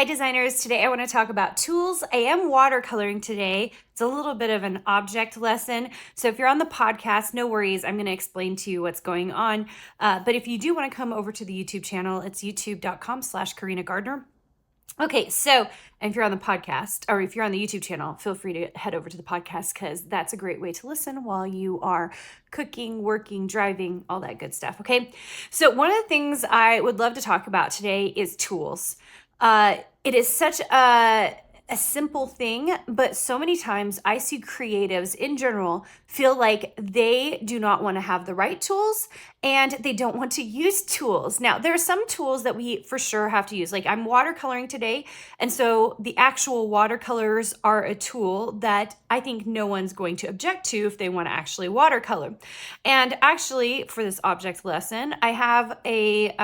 Hi designers, today I want to talk about tools. I am watercoloring today. It's a little bit of an object lesson. So if you're on the podcast, no worries. I'm going to explain to you what's going on. But if you do want to come over to the YouTube channel, it's youtube.com/Carina Gardner. Okay, so if you're on the podcast or if you're on the YouTube channel, feel free to head over to the podcast because that's a great way to listen while you are cooking, working, driving, all that good stuff. Okay, so one of the things I would love to talk about today is tools. It is such a simple thing, but so many times I see creatives in general feel like they do not want to have the right tools and they don't want to use tools. Now, there are some tools that we for sure have to use. Like I'm watercoloring today, and so the actual watercolors are a tool that I think no one's going to object to if they want to actually watercolor. And actually, for this object lesson, I have a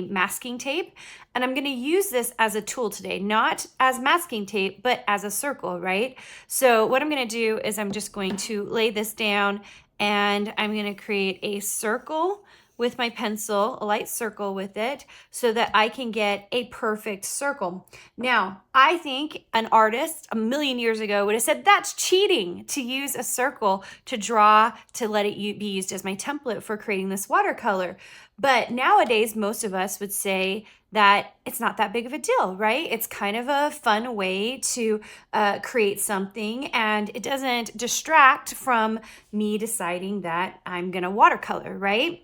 masking tape, and I'm going to use this as a tool today, not as masking tape, but as a circle, right? So what I'm going to do is I'm just going to lay this down and I'm going to create a circle with my pencil, a light circle with it, so that I can get a perfect circle. Now, I think an artist a million years ago would have said that's cheating to use a circle to draw, to let it be used as my template for creating this watercolor. But nowadays, most of us would say that it's not that big of a deal, right? It's kind of a fun way to create something, and it doesn't distract from me deciding that I'm gonna watercolor, right?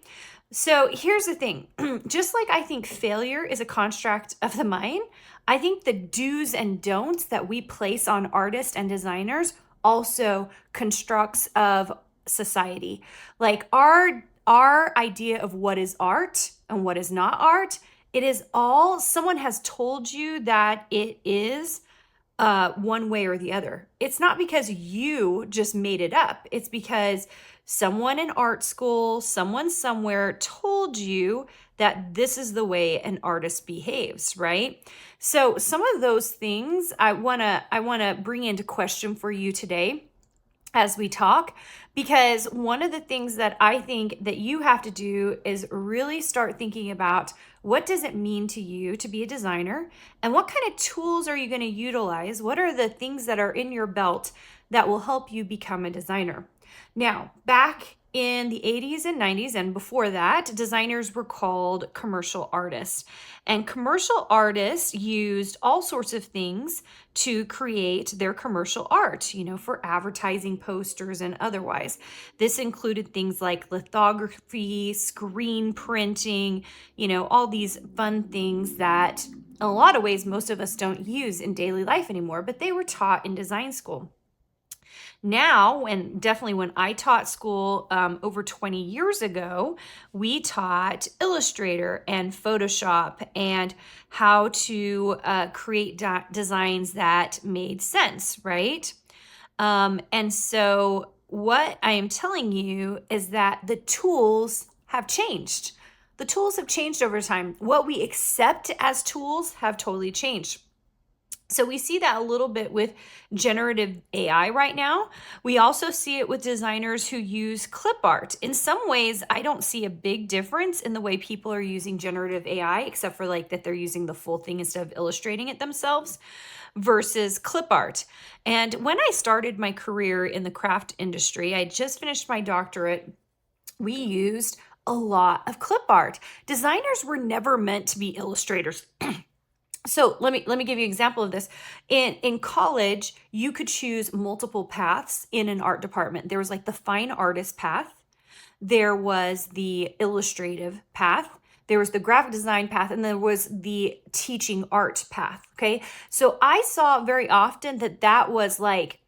So here's the thing, just like I think failure is a construct of the mind, I think the do's and don'ts that we place on artists and designers also constructs of society. Like our idea of what is art and what is not art, it is all, someone has told you that it is one way or the other. It's not because you just made it up. It's because someone in art school, someone somewhere told you that this is the way an artist behaves, right? So some of those things I wanna bring into question for you today as we talk, because one of the things that I think that you have to do is really start thinking about what does it mean to you to be a designer, and what kind of tools are you going to utilize? What are the things that are in your belt that will help you become a designer? Now, back in the 80s and 90s and before that, designers were called commercial artists. And commercial artists used all sorts of things to create their commercial art, for advertising posters and otherwise. This included things like lithography, screen printing, all these fun things that in a lot of ways most of us don't use in daily life anymore, but they were taught in design school. Now, and definitely when I taught school over 20 years ago, we taught Illustrator and Photoshop and how to create designs that made sense, right? And so what I am telling you is that the tools have changed. The tools have changed over time. What we accept as tools have totally changed. So we see that a little bit with generative AI right now. We also see it with designers who use clip art. In some ways, I don't see a big difference in the way people are using generative AI, except for like that they're using the full thing instead of illustrating it themselves versus clip art. And when I started my career in the craft industry, I just finished my doctorate, we used a lot of clip art. Designers were never meant to be illustrators. So let me give you an example of this. In college, you could choose multiple paths in an art department. There was like the fine artist path. There was the illustrative path. There was the graphic design path, and there was the teaching art path, okay? So I saw very often that was like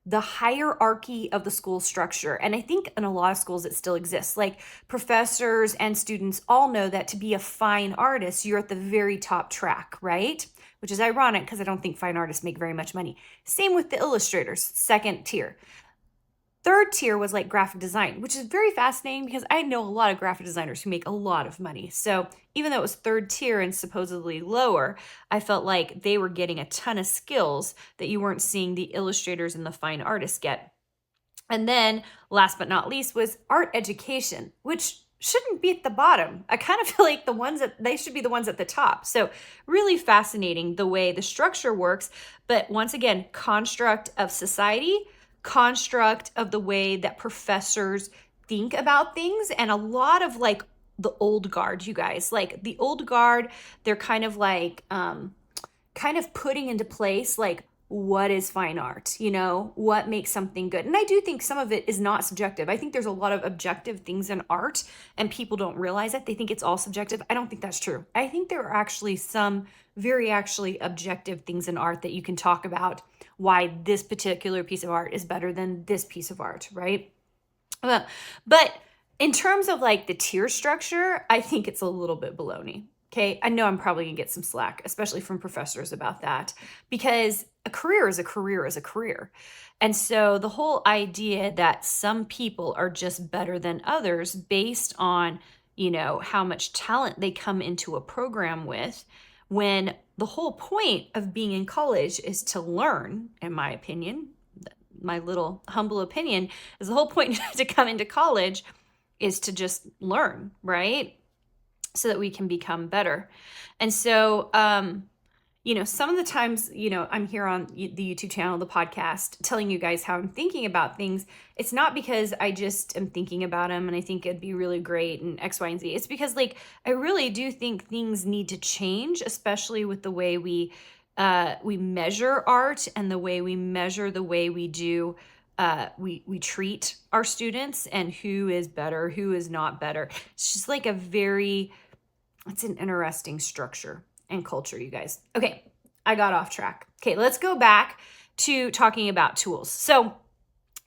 the hierarchy of the school structure. And I think in a lot of schools it still exists. Like professors and students all know that to be a fine artist, you're at the very top track, right? Which is ironic because I don't think fine artists make very much money. Same with the illustrators, second tier. Third tier was like graphic design, which is very fascinating because I know a lot of graphic designers who make a lot of money. So even though it was third tier and supposedly lower, I felt like they were getting a ton of skills that you weren't seeing the illustrators and the fine artists get. And then last but not least was art education, which shouldn't be at the bottom. I kind of feel like they should be the ones at the top. So really fascinating the way the structure works. But once again, construct of society, construct of the way that professors think about things, and a lot of like the old guard, you guys, like the old guard, they're kind of like, kind of putting into place like what is fine art, what makes something good. And I do think some of it is not subjective. I think there's a lot of objective things in art and people don't realize it. They think it's all subjective. I don't think that's true. I think there are actually some very actually objective things in art that you can talk about why this particular piece of art is better than this piece of art, right? But in terms of like the tier structure, I think it's a little bit baloney. Okay, I know I'm probably gonna get some slack, especially from professors about that, because a career is a career is a career. And so the whole idea that some people are just better than others based on, how much talent they come into a program with, when the whole point of being in college is to learn, in my opinion, my little humble opinion, is the whole point to come into college is to just learn, right? So that we can become better. And so, some of the times, I'm here on the YouTube channel, the podcast, telling you guys how I'm thinking about things. It's not because I just am thinking about them and I think it'd be really great and X, Y, and Z. It's because I really do think things need to change, especially with the way we measure art and the way we measure the way we do we treat our students and who is better, who is not better. It's just like it's an interesting structure and culture, you guys. Okay, I got off track. Okay, let's go back to talking about tools. So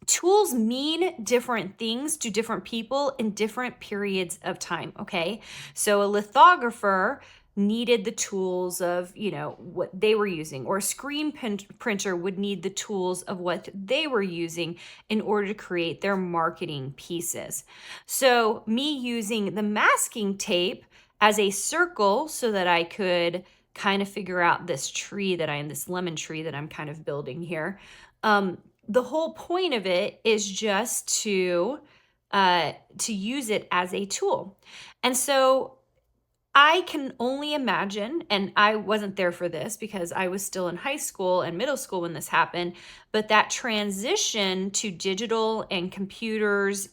tools mean different things to different people in different periods of time, okay? So a lithographer needed the tools of, what they were using, or a screen printer would need the tools of what they were using in order to create their marketing pieces. So me using the masking tape as a circle so that I could kind of figure out this lemon tree that I'm kind of building here. The whole point of it is just to use it as a tool. And so I can only imagine, and I wasn't there for this because I was still in high school and middle school when this happened, but that transition to digital and computers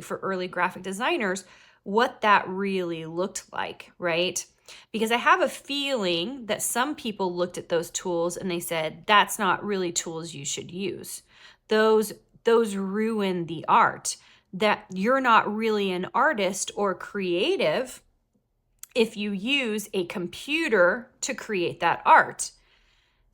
for early graphic designers, what that really looked like, right? Because I have a feeling that some people looked at those tools and they said, that's not really tools you should use. Those ruin the art, that you're not really an artist or creative if you use a computer to create that art.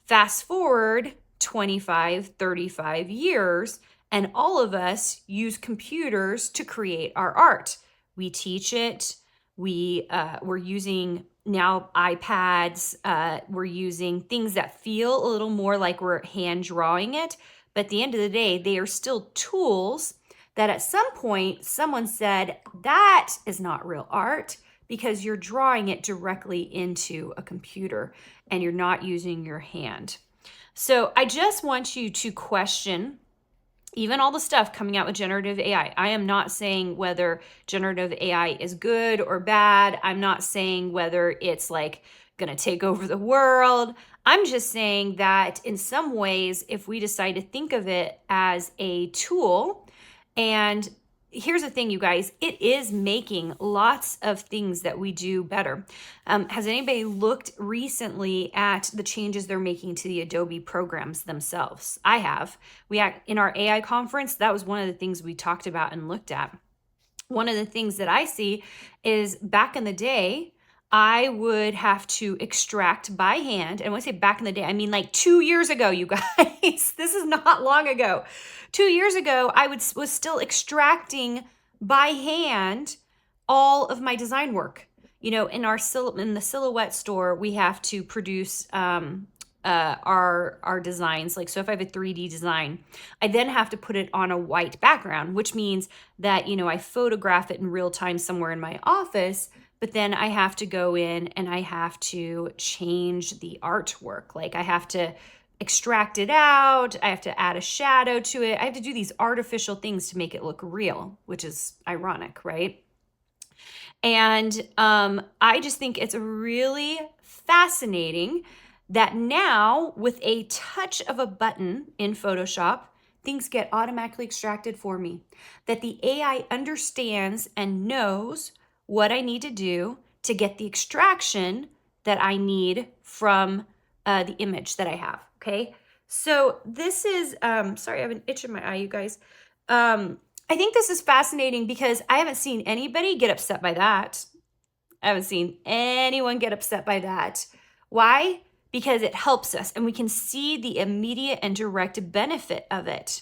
Fast forward 25, 35 years, and all of us use computers to create our art. We teach it. We're using now iPads. We're using things that feel a little more like we're hand drawing it. But at the end of the day, they are still tools that at some point someone said, that is not real art, because you're drawing it directly into a computer and you're not using your hand. So I just want you to question even all the stuff coming out with generative AI. I am not saying whether generative AI is good or bad. I'm not saying whether it's like going to take over the world. I'm just saying that in some ways, if we decide to think of it as a tool, and here's the thing, you guys, it is making lots of things that we do better. Has anybody looked recently at the changes they're making to the Adobe programs themselves? I have. In our AI conference, that was one of the things we talked about and looked at. One of the things that I see is back in the day, I would have to extract by hand. And when I say back in the day, I mean like 2 years ago, you guys. This is not long ago. 2 years ago, I was still extracting by hand all of my design work. In the silhouette store, we have to produce our designs. Like, so if I have a 3D design, I then have to put it on a white background, which means that, I photograph it in real time somewhere in my office, but then I have to go in and I have to change the artwork. Like, I have to extract it out. I have to add a shadow to it. I have to do these artificial things to make it look real, which is ironic, right? And I just think it's really fascinating that now with a touch of a button in Photoshop, things get automatically extracted for me. That the AI understands and knows what I need to do to get the extraction that I need from the image that I have, okay? So this is, sorry, I have an itch in my eye, you guys. I think this is fascinating because I haven't seen anybody get upset by that. I haven't seen anyone get upset by that. Why? Because it helps us and we can see the immediate and direct benefit of it.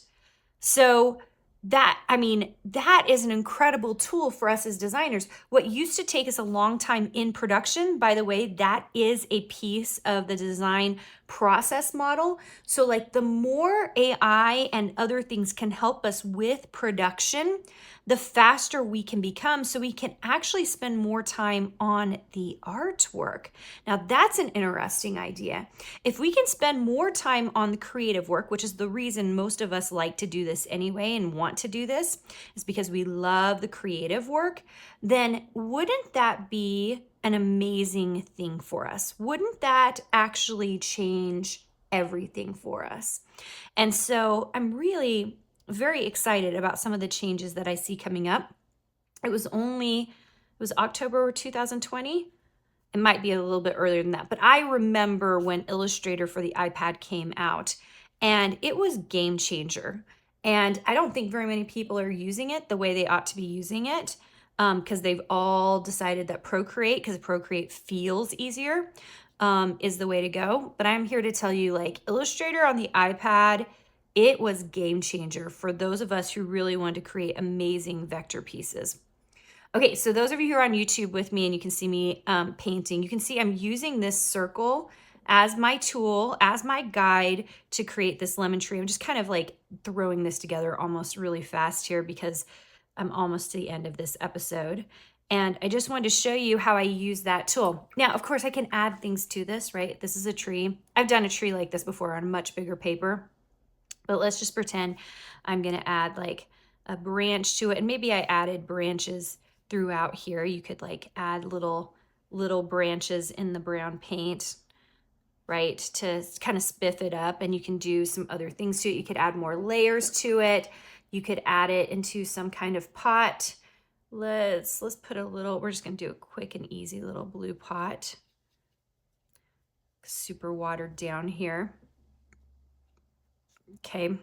So that is an incredible tool for us as designers. What used to take us a long time in production, by the way, that is a piece of the design process model. So like the more AI and other things can help us with production, the faster we can become, so we can actually spend more time on the artwork. Now that's an interesting idea. If we can spend more time on the creative work, which is the reason most of us like to do this anyway and want to do this, is because we love the creative work, then wouldn't that be an amazing thing for us? Wouldn't that actually change everything for us? And so I'm really very excited about some of the changes that I see coming up. It was October 2020. It might be a little bit earlier than that, but I remember when Illustrator for the iPad came out and it was game changer. And I don't think very many people are using it the way they ought to be using it, because they've all decided that Procreate, because Procreate feels easier, is the way to go. But I'm here to tell you, like, Illustrator on the iPad, it was game changer for those of us who really wanted to create amazing vector pieces. Okay, so those of you who are on YouTube with me and you can see me painting, you can see I'm using this circle as my tool, as my guide to create this lemon tree. I'm just kind of like throwing this together almost really fast here because I'm almost to the end of this episode. And I just wanted to show you how I use that tool. Now, of course, I can add things to this, right? This is a tree. I've done a tree like this before on much bigger paper. But let's just pretend I'm gonna add like a branch to it. And maybe I added branches throughout here. You could like add little branches in the brown paint, right? To kind of spiff it up, and you can do some other things to it. You could add more layers to it. You could add it into some kind of pot. Let's put a little, we're just gonna do a quick and easy little blue pot. Super watered down here. Okay.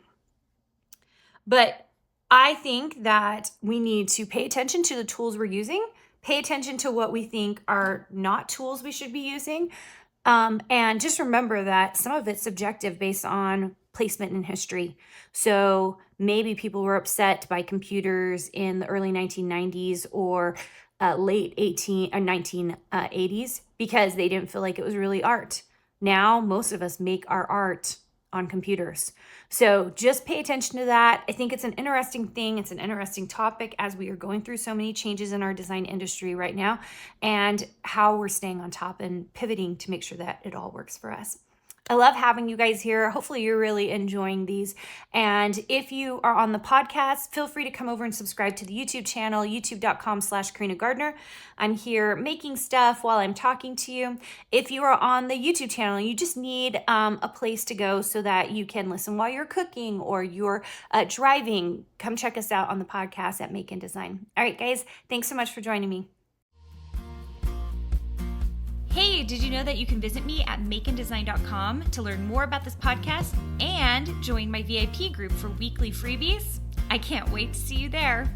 But I think that we need to pay attention to the tools we're using, pay attention to what we think are not tools we should be using. And just remember that some of it's subjective based on placement in history. So maybe people were upset by computers in the early 1990s or late 1980s because they didn't feel like it was really art. Now, most of us make our art on computers. So just pay attention to that. I think it's an interesting thing. It's an interesting topic as we are going through so many changes in our design industry right now, and how we're staying on top and pivoting to make sure that it all works for us. I love having you guys here. Hopefully you're really enjoying these. And if you are on the podcast, feel free to come over and subscribe to the YouTube channel, youtube.com/Carina Gardner. I'm here making stuff while I'm talking to you. If you are on the YouTube channel, you just need a place to go so that you can listen while you're cooking or you're driving. Come check us out on the podcast at Make and Design. All right, guys, thanks so much for joining me. Hey, did you know that you can visit me at makeanddesign.com to learn more about this podcast and join my VIP group for weekly freebies? I can't wait to see you there.